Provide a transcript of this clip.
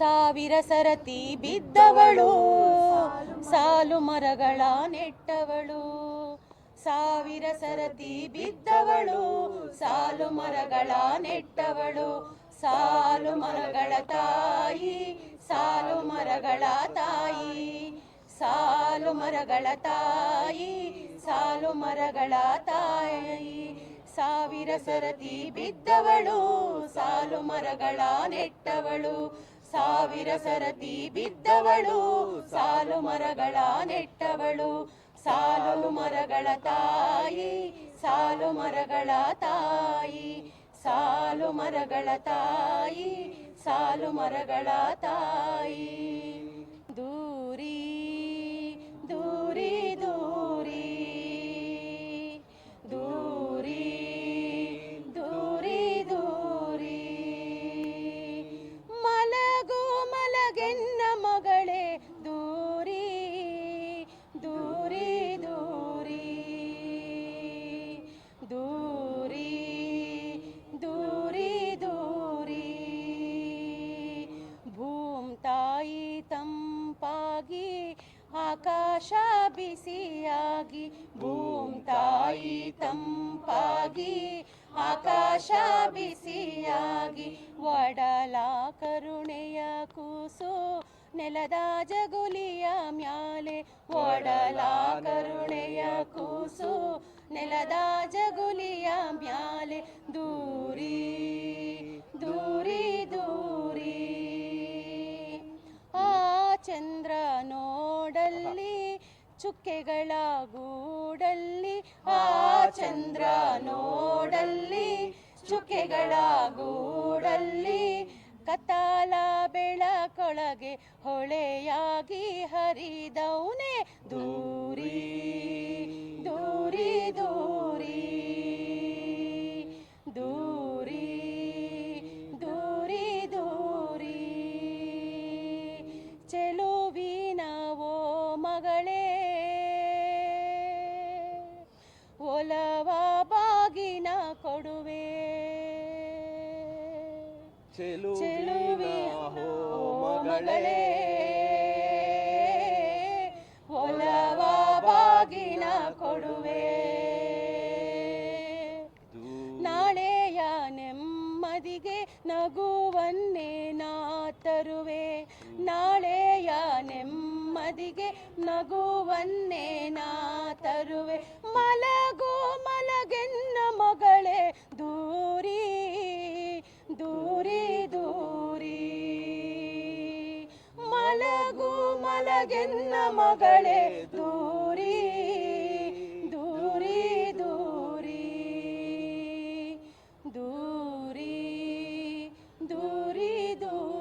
ಸಾವಿರ ಸರತಿ ಬಿದ್ದವಳು, ಸಾಲು ಮರಗಳ ನೆಟ್ಟವಳು. ಸಾವಿರ ಸರತಿ ಬಿದ್ದವಳು, ಸಾಲು ಮರಗಳ ನೆಟ್ಟವಳು. ಸಾಲು ಮರಗಳ ತಾಯಿ, ಸಾಲು ಮರಗಳ ತಾಯಿ, ಸಾಲು ಮರಗಳ ತಾಯಿ, ಸಾಲು ಮರಗಳ ತಾಯಿ. ಸಾವಿರ ಸರತಿ ಬಿದ್ದವಳು, ಸಾಲು ಮರಗಳ ನೆಟ್ಟವಳು. ಸಾವಿರ ಸರತಿ ಬಿದ್ದವಳು, ಸಾಲು ಮರಗಳ ನೆಟ್ಟವಳು. ಸಾಲು ಮರಗಳ ತಾಯಿ, ಸಾಲು ಮರಗಳ ತಾಯಿ, ಸಾಲು ಮರಗಳ ತಾಯಿ, ಸಾಲು ಮರಗಳ ತಾಯಿ. ದೂರಿ ದೂರಿ ದೂರಿ ದೂರಿ ದೂರಿ ದೂರಿ. ಮಲಗು ಮಲಗೆನ್ನ ಮಗಳೇ ದೂರಿ ದೂರಿ ದೂರಿ ದೂರಿ ದೂರಿ ದೂರಿ. ಭೂಮ್ತಾಯಿ ತಂಪಾಗಿ, ಆಕಾಶ ಬಿಸಿಯಾಗಿ. ಭೂಮ್ತಾಯಿ ತಂಪಾಗಿ, ಆಕಾಶ ಬಿಸಿಯಾಗಿ. ಒಡಲ ಕರುಣೆಯ ಕೂಸು ನೆಲದ ಜಗುಲಿಯ ಮ್ಯಾಲೆ. ಒಡಲ ಕರುಣೆಯ ಕೂಸು ನೆಲದ ಜಗುಲಿಯ ಮ್ಯಾಲೆ. ದೂರಿ ದೂರಿ ದೂರಿ. ಆ ಚಂದ್ರ ನೋಡಲ್ಲಿ ಚುಕ್ಕೆಗಳ ಗೂಡಲ್ಲಿ. ಆ ಚಂದ್ರ ನೋಡಲ್ಲಿ ಚುಕ್ಕೆಗಳ ಗೂಡಲ್ಲಿ. ಕತ್ತಾಲ ಬೆಳಕೊಳಗೆ ಹೊಳೆಯಾಗಿ ಹರಿದವನೇ ದೂರಿ ದೂರಿ ದೂರಿ ದೂರಿ ದೂರಿ ದೂರಿ. ಚೆಲುವಿನ ಓ ಮಗಳೇ, ಒಲವ ಬಾಗಿನ ಕೊಡುವೆ. ಚೆಲುವಿನ ಓ ಮಗಳೇ, ಒಲವ ಬಾಗಿನ ಕೊಡುವೆ. ನಾಳೆಯ ನೆಮ್ಮದಿಗೆ ನಗುವನ್ನೇ ನಾ ತರುವೆ. ನಾಳೆಯ ನೆಮ್ಮದಿಗೆ ನಗುವನ್ನೇ ನಾ ತರುವೆ. ಮಲಗು ಮಲಗೆನ್ನ ಮಗಳೇ ದೂರಿ ದೂರಿ ದೂರಿ. ಮಲಗು ಮಲಗೆನ್ನ ಮಗಳೇ ದೂರಿ ದೂರಿ ದೂರಿ ದೂರಿ ದೂರಿ ದೂರಿ.